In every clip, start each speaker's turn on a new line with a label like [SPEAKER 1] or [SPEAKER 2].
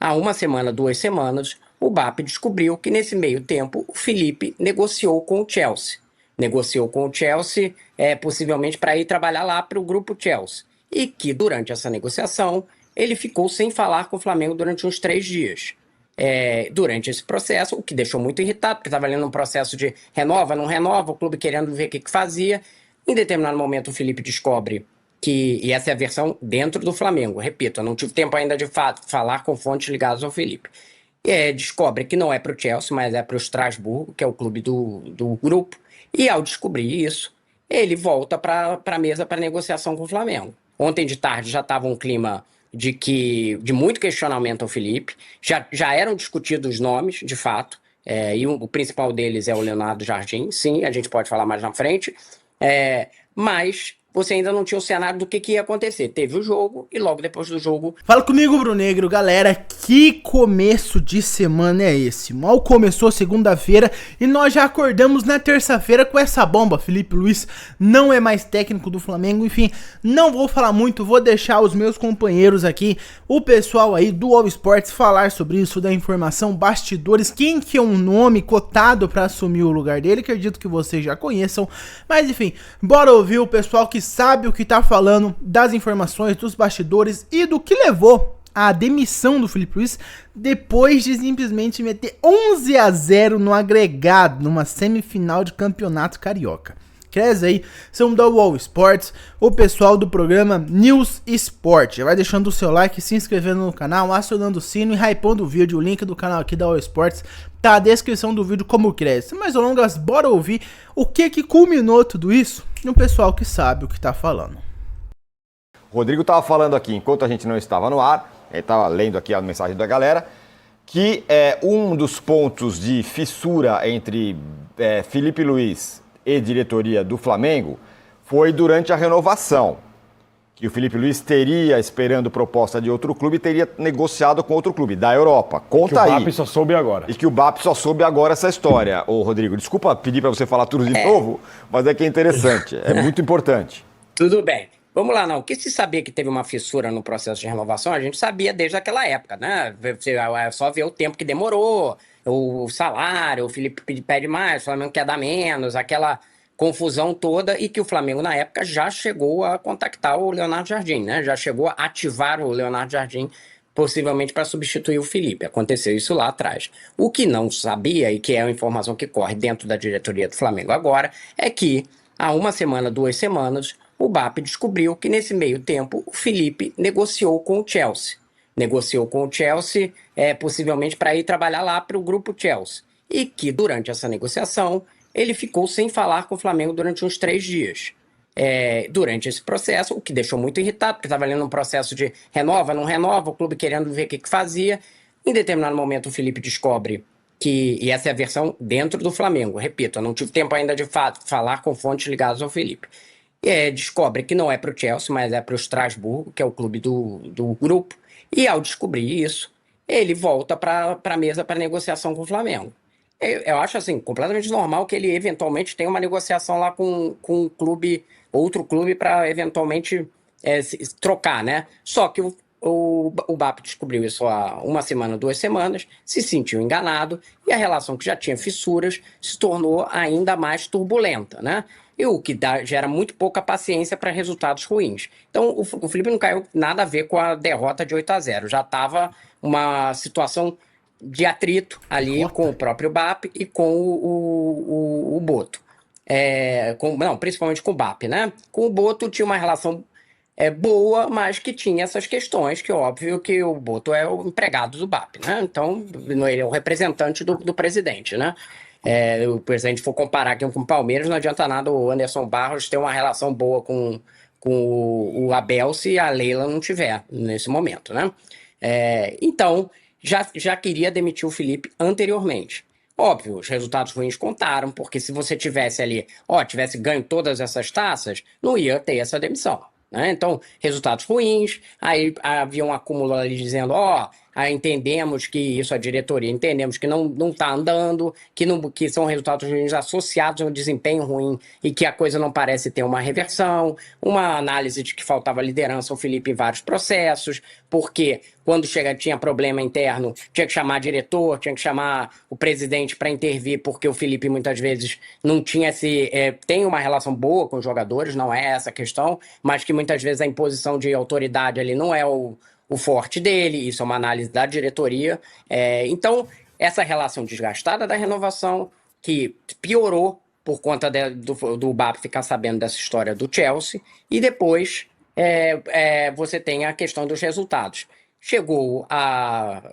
[SPEAKER 1] há uma semana, 2 semanas, o BAP descobriu que nesse meio tempo o Felipe negociou com o Chelsea. Negociou com o Chelsea, possivelmente para ir trabalhar lá para o grupo Chelsea. E que durante essa negociação ele ficou sem falar com o Flamengo durante uns 3 dias. Durante esse processo, o que deixou muito irritado, porque estava ali num processo de renova, não renova, o clube querendo ver o que fazia. Em determinado momento, o Felipe descobre que, e essa é a versão dentro do Flamengo, repito, eu não tive tempo ainda de falar com fontes ligadas ao Felipe. Descobre que não é para o Chelsea, mas é para o Strasbourg, que é o clube do grupo, e ao descobrir isso, ele volta para a mesa para negociação com o Flamengo. Ontem de tarde já estava um clima de muito questionamento ao Felipe, já eram discutidos os nomes, de fato, e o principal deles é o Leonardo Jardim, sim, a gente pode falar mais na frente, mas você ainda não tinha o cenário do que ia acontecer. Teve o jogo e logo depois do jogo...
[SPEAKER 2] Fala comigo, Brunegro, galera, que começo de semana é esse? Mal começou segunda-feira e nós já acordamos na terça-feira com essa bomba. Felipe Luiz não é mais técnico do Flamengo, enfim, não vou falar muito, vou deixar os meus companheiros aqui, o pessoal aí do All Sports falar sobre isso, da informação, bastidores, quem que é um nome cotado pra assumir o lugar dele, acredito que vocês já conheçam, mas enfim, bora ouvir o pessoal que sabe o que tá falando, das informações, dos bastidores e do que levou a demissão do Felipe Luiz depois de simplesmente meter 11-0 no agregado, numa semifinal de campeonato carioca. Cres aí, são da UOL Sports, o pessoal do programa News Sport. Já vai deixando o seu like, se inscrevendo no canal, acionando o sino e hypando o vídeo. O link do canal aqui da UOL Sports tá na descrição do vídeo como Cres. Mais longas, bora ouvir o que culminou tudo isso no pessoal que sabe o que tá falando.
[SPEAKER 3] O Rodrigo estava falando aqui, enquanto a gente não estava no ar, ele estava lendo aqui a mensagem da galera, que um dos pontos de fissura entre Felipe Luiz e diretoria do Flamengo foi durante a renovação, que o Felipe Luiz teria, esperando proposta de outro clube, teria negociado com outro clube da Europa. Conta aí.
[SPEAKER 4] Que o BAP só soube agora.
[SPEAKER 3] E que o BAP só soube agora essa história. Ô, Rodrigo, desculpa pedir para você falar tudo de novo, mas é que é interessante, é muito importante.
[SPEAKER 1] Tudo bem. Vamos lá, não. O que se sabia que teve uma fissura no processo de renovação, a gente sabia desde aquela época, né? É só ver o tempo que demorou, o salário, o Felipe pede mais, o Flamengo quer dar menos, aquela confusão toda, e que o Flamengo, na época, já chegou a contactar o Leonardo Jardim, né? Já chegou a ativar o Leonardo Jardim, possivelmente para substituir o Felipe. Aconteceu isso lá atrás. O que não sabia, e que é uma informação que corre dentro da diretoria do Flamengo agora, é que há uma semana, 2 semanas, o BAP descobriu que nesse meio tempo o Felipe negociou com o Chelsea. Negociou com o Chelsea, possivelmente para ir trabalhar lá para o grupo Chelsea. E que durante essa negociação ele ficou sem falar com o Flamengo durante uns 3 dias. Durante esse processo, o que deixou muito irritado, porque estava ali num processo de renova, não renova, o clube querendo ver o que fazia. Em determinado momento o Felipe descobre que, e essa é a versão dentro do Flamengo, repito, eu não tive tempo ainda de falar com fontes ligadas ao Felipe. Descobre que não é para o Chelsea, mas é para o Strasbourg, que é o clube do grupo, e ao descobrir isso, ele volta para a mesa para negociação com o Flamengo. Eu acho assim, completamente normal que ele eventualmente tenha uma negociação lá com um clube, outro clube, para eventualmente se trocar, né? Só que o BAP descobriu isso há uma semana, 2 semanas, se sentiu enganado e a relação que já tinha fissuras se tornou ainda mais turbulenta, né? E o que gera muito pouca paciência para resultados ruins. Então, o Felipe não caiu nada a ver com a derrota de 8-0. Já estava uma situação de atrito ali com o próprio BAP e com o Boto. Principalmente com o BAP, né? Com o Boto tinha uma relação boa, mas que tinha essas questões, que óbvio que o Boto é o empregado do BAP, né? Então, ele é o representante do presidente, né? Se a gente for comparar aqui com o Palmeiras, não adianta nada o Anderson Barros ter uma relação boa com o Abel se a Leila não tiver nesse momento, né? Então, já queria demitir o Felipe anteriormente. Óbvio, os resultados ruins contaram, porque se você tivesse ali, tivesse ganho todas essas taças, não ia ter essa demissão, né? Então, resultados ruins, aí havia um acúmulo ali dizendo, entendemos que isso, a diretoria, entendemos que não está andando, que são resultados ruins associados a um desempenho ruim e que a coisa não parece ter uma reversão, uma análise de que faltava liderança ao Felipe em vários processos, porque quando tinha problema interno, tinha que chamar diretor, tinha que chamar o presidente para intervir, porque o Felipe muitas vezes não tinha tem uma relação boa com os jogadores, não é essa a questão, mas que muitas vezes a imposição de autoridade ali não é o forte dele, isso é uma análise da diretoria. Então, essa relação desgastada da renovação, que piorou por conta do Bap ficar sabendo dessa história do Chelsea, e depois você tem a questão dos resultados. Chegou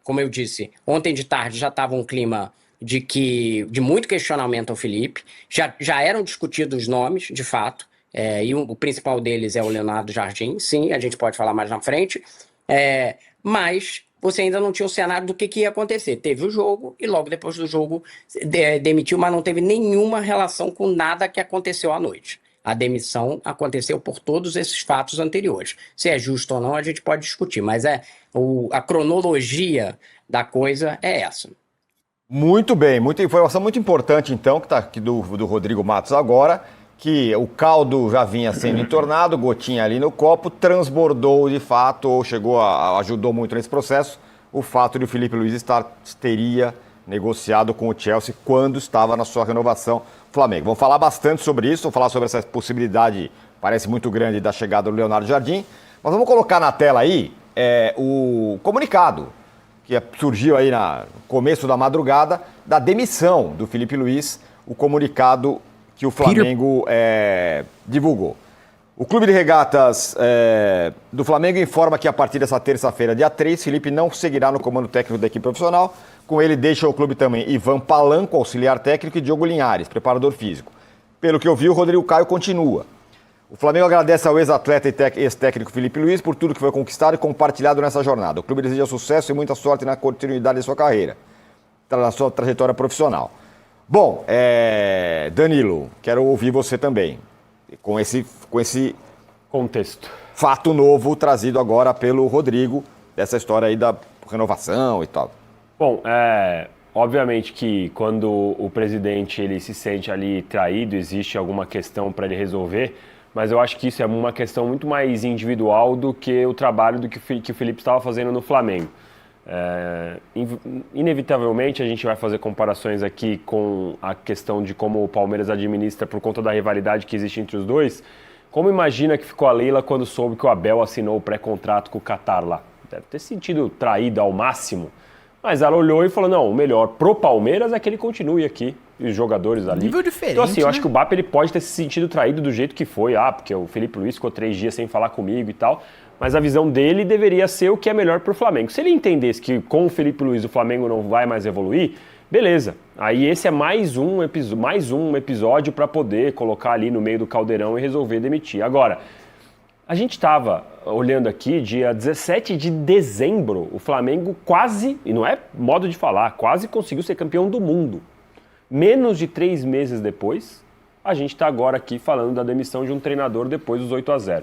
[SPEAKER 1] como eu disse, ontem de tarde já estava um clima de muito questionamento ao Felipe, já eram discutidos os nomes, de fato, e o principal deles é o Leonardo Jardim, sim, a gente pode falar mais na frente, mas você ainda não tinha o cenário do que ia acontecer. Teve o jogo e logo depois do jogo demitiu, mas não teve nenhuma relação com nada que aconteceu à noite. A demissão aconteceu por todos esses fatos anteriores. Se é justo ou não, a gente pode discutir, mas a cronologia da coisa é essa.
[SPEAKER 3] Muito bem, muita informação muito importante então, que está aqui do Rodrigo Matos agora, que o caldo já vinha sendo entornado, gotinha ali no copo, transbordou de fato, ou ajudou muito nesse processo, o fato de o Filipe Luís teria negociado com o Chelsea quando estava na sua renovação Flamengo. Vamos falar bastante sobre isso, vamos falar sobre essa possibilidade, parece muito grande, da chegada do Leonardo Jardim, mas vamos colocar na tela aí o comunicado que surgiu aí no começo da madrugada da demissão do Filipe Luís, o comunicado que o Flamengo divulgou. O Clube de Regatas do Flamengo informa que a partir dessa terça-feira, dia 3, Felipe não seguirá no comando técnico da equipe profissional. Com ele deixa o clube também Ivan Palanco, auxiliar técnico, e Diogo Linhares, preparador físico. Pelo que eu vi, o Rodrigo Caio continua. O Flamengo agradece ao ex-atleta e ex-técnico Filipe Luís por tudo que foi conquistado e compartilhado nessa jornada. O clube deseja sucesso e muita sorte na continuidade de sua carreira, na sua trajetória profissional. Bom, Danilo, quero ouvir você também, com esse
[SPEAKER 4] contexto.
[SPEAKER 3] Fato novo trazido agora pelo Rodrigo, dessa história aí da renovação e tal.
[SPEAKER 4] Bom, obviamente que quando o presidente ele se sente ali traído, existe alguma questão para ele resolver, mas eu acho que isso é uma questão muito mais individual do que o trabalho que o Felipe estava fazendo no Flamengo. Inevitavelmente a gente vai fazer comparações aqui com a questão de como o Palmeiras administra por conta da rivalidade que existe entre os dois. Como imagina que ficou a Leila quando soube que o Abel assinou o pré-contrato com o Qatar lá? Deve ter se sentido traída ao máximo, mas ela olhou e falou, não, o melhor pro Palmeiras é que ele continue aqui, e os jogadores ali.
[SPEAKER 2] Nível diferente,
[SPEAKER 4] então assim, eu acho
[SPEAKER 2] né?
[SPEAKER 4] que o Bap ele pode ter se sentido traído do jeito que foi, porque o Felipe Luís ficou 3 dias sem falar comigo e tal, mas a visão dele deveria ser o que é melhor pro Flamengo. Se ele entendesse que com o Felipe Luís o Flamengo não vai mais evoluir, beleza. Aí esse é mais um episódio para poder colocar ali no meio do caldeirão e resolver demitir. Agora, a gente estava olhando aqui, dia 17 de dezembro, o Flamengo quase, e não é modo de falar, quase conseguiu ser campeão do mundo. Menos de 3 meses depois, a gente está agora aqui falando da demissão de um treinador depois dos 8-0.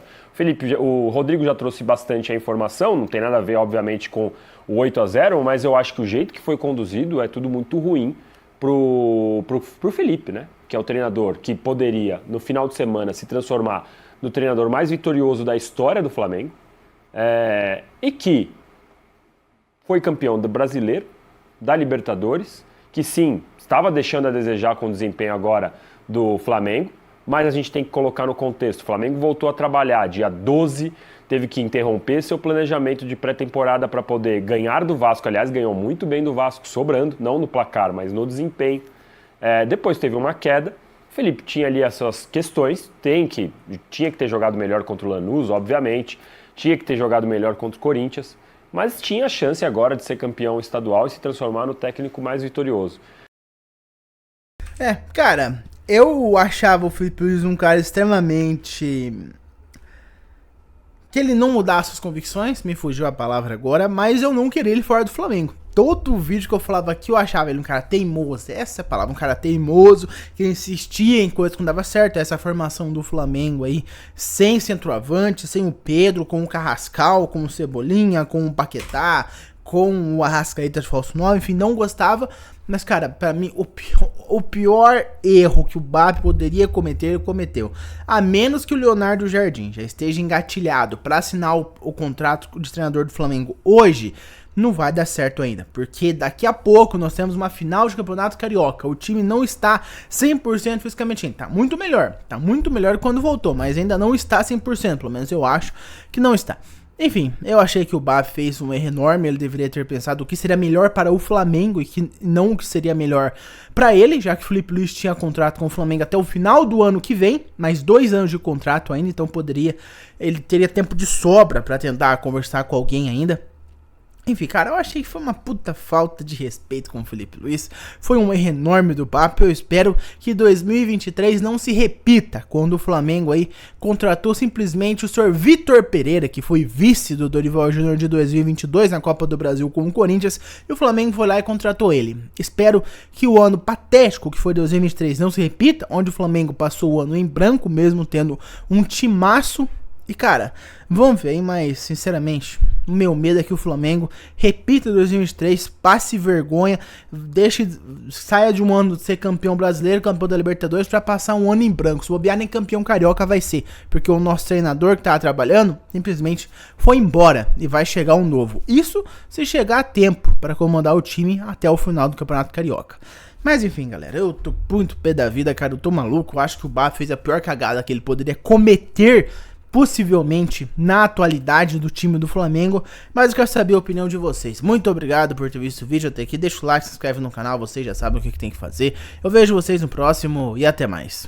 [SPEAKER 4] O Rodrigo já trouxe bastante a informação, não tem nada a ver, obviamente, com o 8-0, mas eu acho que o jeito que foi conduzido é tudo muito ruim pro Felipe, né? Que é o treinador que poderia, no final de semana, se transformar no treinador mais vitorioso da história do Flamengo, e que foi campeão do Brasileiro, da Libertadores, que sim, estava deixando a desejar com o desempenho agora do Flamengo, mas a gente tem que colocar no contexto. O Flamengo voltou a trabalhar dia 12, teve que interromper seu planejamento de pré-temporada para poder ganhar do Vasco. Aliás, ganhou muito bem do Vasco, sobrando, não no placar, mas no desempenho. Depois teve uma queda. O Felipe tinha ali essas questões, tinha que ter jogado melhor contra o Lanús, obviamente, tinha que ter jogado melhor contra o Corinthians, mas tinha a chance agora de ser campeão estadual e se transformar no técnico mais vitorioso.
[SPEAKER 2] Cara, eu achava o Filipe Luís um cara extremamente... que ele não mudasse as convicções, me fugiu a palavra agora, mas eu não queria ele fora do Flamengo. Todo vídeo que eu falava aqui, eu achava ele um cara teimoso, essa é a palavra, um cara teimoso, que insistia em coisas que não dava certo, essa formação do Flamengo aí, sem centroavante, sem o Pedro, com o Carrascal, com o Cebolinha, com o Paquetá, com o Arrascaeta de falso 9, enfim, não gostava. Mas, cara, pra mim, o pior erro que o BAP poderia cometer, ele cometeu. A menos que o Leonardo Jardim já esteja engatilhado pra assinar o contrato de treinador do Flamengo hoje, não vai dar certo ainda. Porque daqui a pouco nós temos uma final de Campeonato Carioca. O time não está 100% fisicamente. Tá muito melhor quando voltou, mas ainda não está 100%, pelo menos eu acho que não está. Enfim, eu achei que o BAP fez um erro enorme, ele deveria ter pensado o que seria melhor para o Flamengo e que não o que seria melhor para ele, já que o Felipe Luiz tinha contrato com o Flamengo até o final do ano que vem, mais 2 anos de contrato ainda, então ele teria tempo de sobra para tentar conversar com alguém ainda. Enfim, cara, eu achei que foi uma puta falta de respeito com o Felipe Luiz. Foi um erro enorme do Papo. Eu espero que 2023 não se repita, quando o Flamengo aí contratou simplesmente o senhor Vitor Pereira, que foi vice do Dorival Júnior de 2022 na Copa do Brasil com o Corinthians, e o Flamengo foi lá e contratou ele. Espero que o ano patético que foi 2023 não se repita, onde o Flamengo passou o ano em branco, mesmo tendo um timaço. E, cara, vamos ver aí, mas sinceramente, o meu medo é que o Flamengo repita 2023, passe vergonha, saia de um ano de ser campeão brasileiro, campeão da Libertadores, pra passar um ano em branco. Se bobear, nem campeão carioca vai ser, porque o nosso treinador que tava trabalhando simplesmente foi embora e vai chegar um novo. Isso se chegar a tempo para comandar o time até o final do Campeonato Carioca. Mas enfim, galera, eu tô muito pé da vida, cara, eu tô maluco. Eu acho que o BAP fez a pior cagada que ele poderia cometer, possivelmente, na atualidade do time do Flamengo. Mas eu quero saber a opinião de vocês. Muito obrigado por ter visto o vídeo até aqui. Deixa o like, se inscreve no canal, vocês já sabem o que tem que fazer. Eu vejo vocês no próximo e até mais.